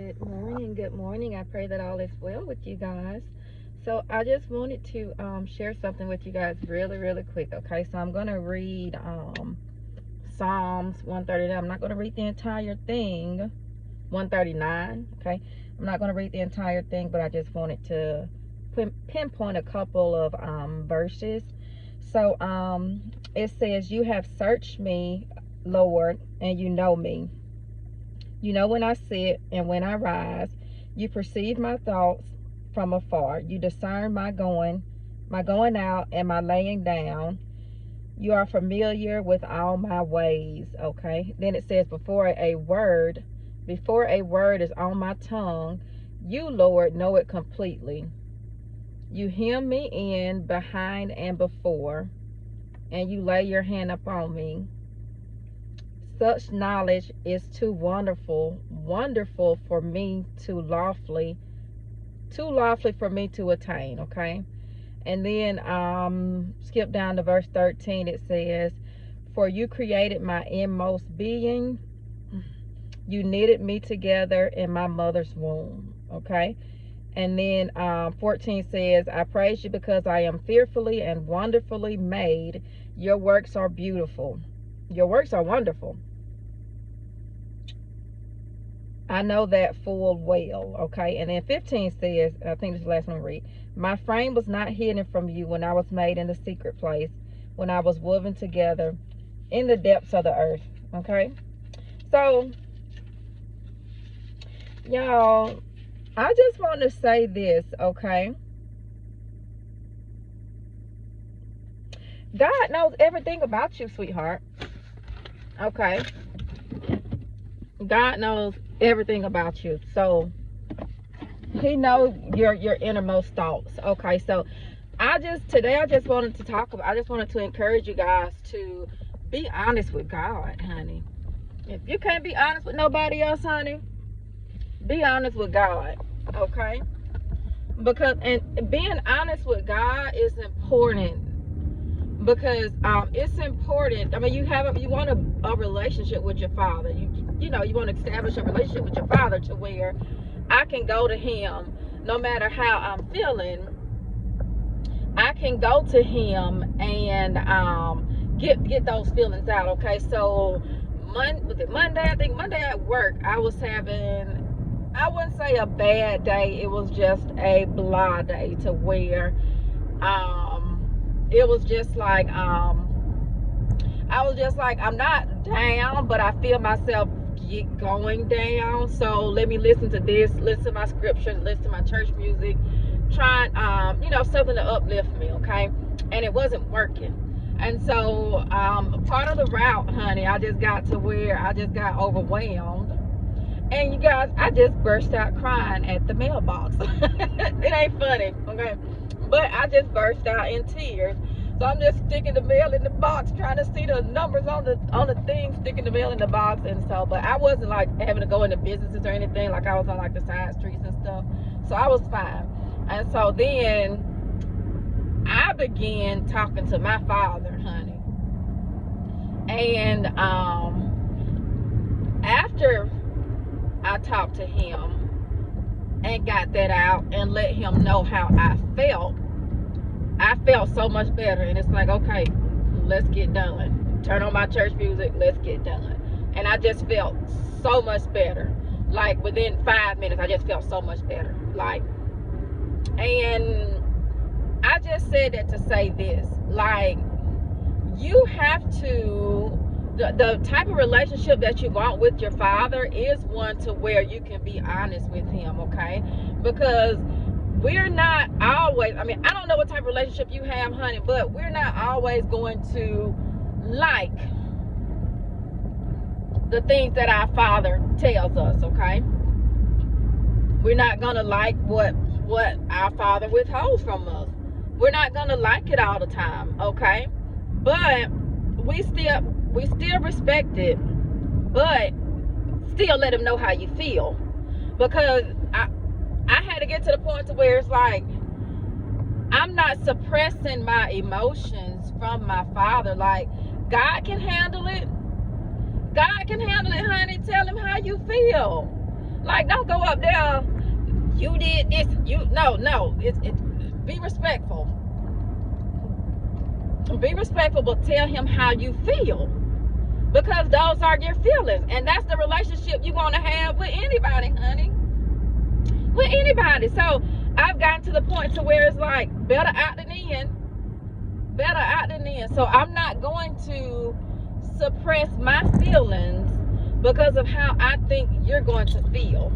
Good morning. Good morning. I pray that all is well with you guys. So I just wanted to share something with you guys really quick. Okay, so I'm going to read Psalms 139. I'm not going to read the entire thing. 139. Okay, I'm not going to read the entire thing, but I just wanted to pinpoint a couple of verses. So it says, "You have searched me, Lord, and you know me. You know when I sit and when I rise. You perceive my thoughts from afar. You discern my going out and my laying down. You are familiar with all my ways." Okay. Then it says, before a word is on my tongue, you, Lord, know it completely. You hem me in behind and before, and you lay your hand upon me. Such knowledge is too wonderful for me too lawfully for me to attain. Okay. And then skip down to verse 13. It says, "For you created my inmost being. You knitted me together in my mother's womb." Okay. And then 14 says, "I praise you because I am fearfully and wonderfully made. Your works are beautiful. Your works are wonderful. I know that full well." Okay. And then 15 says, I think this is the last one I read, "My frame was not hidden from you when I was made in the secret place, when I was woven together in the depths of the earth." Okay. So, y'all, I just want to say this, okay? God knows everything about you, sweetheart. Okay. God knows everything about you. So he knows your innermost thoughts. Okay. So today I just wanted to encourage you guys to be honest with God, honey. If you can't be honest with nobody else, honey, be honest with God. Okay. Because and being honest with God is important, because it's important. I mean, you want a relationship with your Father. You want to establish a relationship with your Father to where I can go to him no matter how I'm feeling. I can go to him and get those feelings out. Okay. So Monday? I think Monday at work, I was having, I wouldn't say a bad day. It was just a blah day, to where it was just like I was just like, I'm not down, but I feel myself going down. So let me listen to listen to my scriptures, listen to my church music, trying something to uplift me. Okay. And it wasn't working. And so part of the route, honey, I just got to where I just got overwhelmed. And you guys, I just burst out crying at the mailbox. It ain't funny, okay? But I just burst out in tears. So I'm just sticking the mail in the box, trying to see the numbers on the thing, sticking the mail in the box. And so, but I wasn't like having to go into businesses or anything. Like, I was on like the side streets and stuff. So I was fine. And so then I began talking to my Father, honey. And after I talked to him and got that out and let him know how I felt so much better. And it's like, okay, let's get done. Turn on my church music, let's get done. And I just felt so much better. Like, within 5 minutes, I just felt so much better. Like, and I just said that to say this. Like, you have to, the type of relationship that you want with your Father is one to where you can be honest with him, okay? Because we're not always, I mean, I don't know what type of relationship you have, honey, but we're not always going to like the things that our Father tells us, okay? We're not going to like what our Father withholds from us. We're not going to like it all the time, okay? But we still respect it, but still let him know how you feel. Because I had to get to the point to where it's like, I'm not suppressing my emotions from my Father. Like, God can handle it. God can handle it, honey. Tell him how you feel. Like, don't go up there, you did this, no, it's be respectful. Be respectful, but tell him how you feel. Because those are your feelings. And that's the relationship you want to have with anybody, honey. With anybody. So I've gotten to the point to where it's like, better out than in. Better out than in. So I'm not going to suppress my feelings because of how I think you're going to feel.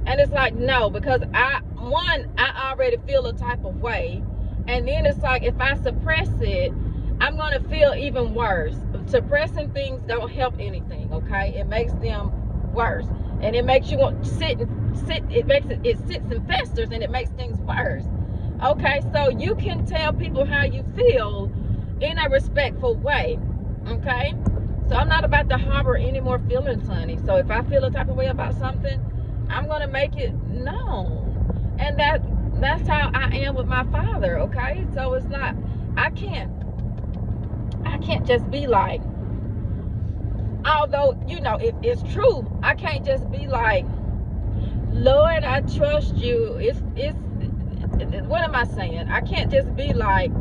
And it's like, no, because I already feel a type of way. And then it's like, if I suppress it, I'm going to feel even worse. Suppressing things don't help anything, okay? It makes them worse. And it makes you want to sit, it sits and festers, and it makes things worse. Okay, so you can tell people how you feel in a respectful way, okay? So I'm not about to harbor any more feelings, honey. So if I feel a type of way about something, I'm going to make it known. And that's how I am with my father, okay? So it's not, I can't just be like, although, you know, it's true, I can't just be like, Lord, I trust you. It's what am I saying? I can't just be like,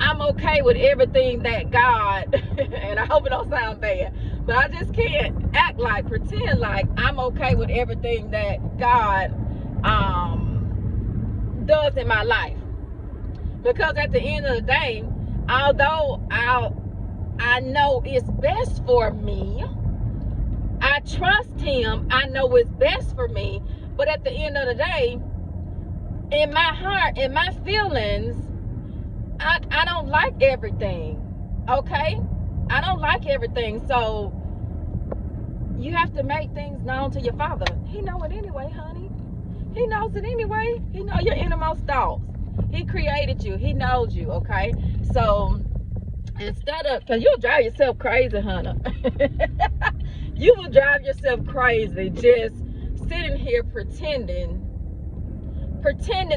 I'm okay with everything that God, and I hope it don't sound bad, but I just can't pretend like I'm okay with everything that God does in my life. Because at the end of the day, although I know it's best for me, I trust him, I know it's best for me, but at the end of the day, in my heart, in my feelings, I don't like everything, okay? I don't like everything, so you have to make things known to your father. He know it anyway, honey. He knows it anyway. He know your innermost thoughts. He created you. He knows you, okay? So instead of, because you'll drive yourself crazy, honey. You will drive yourself crazy just sitting here pretending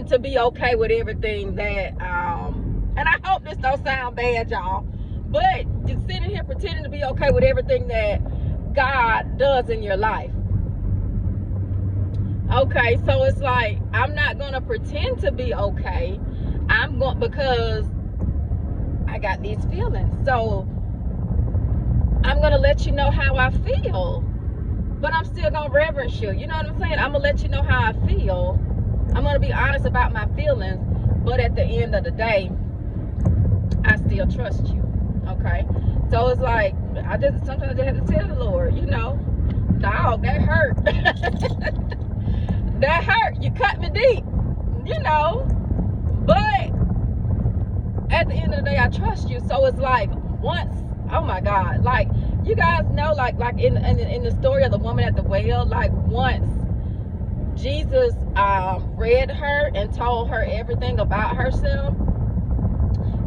to be okay with everything that, and I hope this don't sound bad, y'all, but just sitting here pretending to be okay with everything that God does in your life. Okay, so it's like, I'm not going to pretend to be okay. Because I got these feelings. So I'm going to let you know how I feel. But I'm still going to reverence you. You know what I'm saying? I'm going to let you know how I feel. I'm going to be honest about my feelings. But at the end of the day, I still trust you. Okay? So it's like, sometimes I just have to tell the Lord, you know, dog, that hurt. That hurt. You cut me deep, you know. But at the end of the day, I trust you. So it's like, once, oh my God, like, you guys know, like in the story of the woman at the well, like, once Jesus read her and told her everything about herself,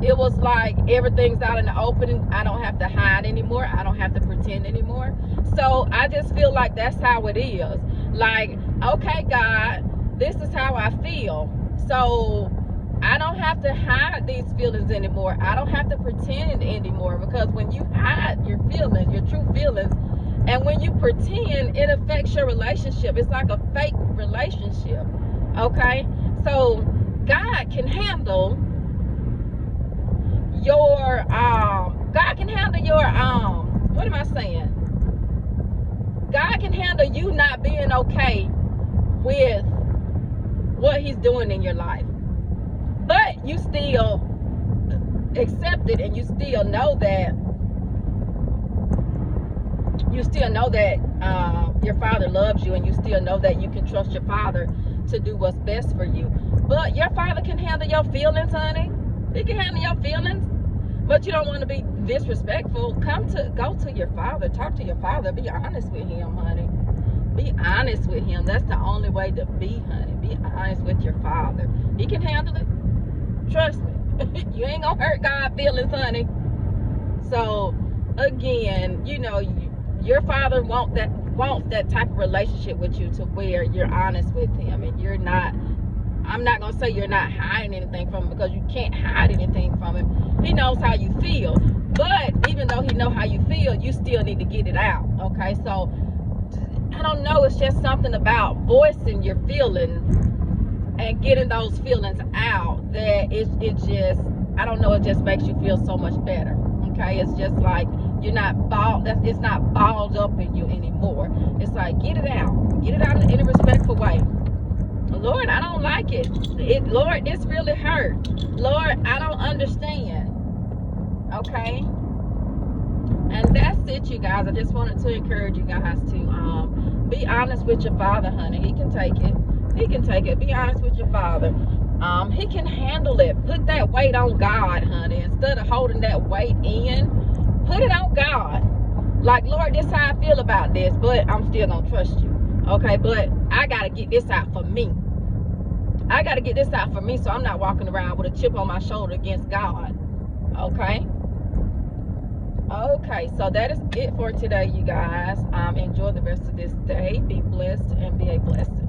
it was like everything's out in the open. I don't have to hide anymore. I don't have to pretend anymore. So I just feel like that's how it is. Like, okay, God, this is how I feel. So I don't have to hide these feelings anymore. I don't have to pretend anymore, because when you hide your feelings, your true feelings, and when you pretend, it affects your relationship. It's like a fake relationship. Okay? So God can handle your what am I saying? God can handle you not being okay with what he's doing in your life. But you still accept it, and you still know that your father loves you, and you still know that you can trust your father to do what's best for you. But your father can handle your feelings, honey. He can handle your feelings. But you don't want to be disrespectful. Go to your father. Talk to your father. Be honest with him, honey. Be honest with him. That's the only way to be, honey. Be honest with your father. He can handle it. Trust me. You ain't gonna hurt God's feelings, honey. So again, you know, your father wants that type of relationship with you, to where you're honest with him, and you're not, I'm not gonna say you're not hiding anything from him, because you can't hide anything from him. He knows how you feel. But even though he knows how you feel, you still need to get it out. Okay, so know, it's just something about voicing your feelings and getting those feelings out that it just, I don't know, it just makes you feel so much better. Okay, it's just like you're not it's not balled up in you anymore. It's like, get it out in a respectful way. Lord, I don't like it. Lord, this really hurt. Lord, I don't understand. Okay, and that's it, you guys. I just wanted to encourage you guys to be honest with your Father, honey. He can take it. He can take it. Be honest with your Father. He can handle it. Put that weight on God, honey. Instead of holding that weight in, put it on God. Like, Lord, this is how I feel about this, but I'm still gonna trust you. Okay, but I gotta get this out for me. I gotta get this out for me, so I'm not walking around with a chip on my shoulder against God. Okay. Okay, so that is it for today, you guys. Enjoy the rest of this day. Be blessed and be a blessing.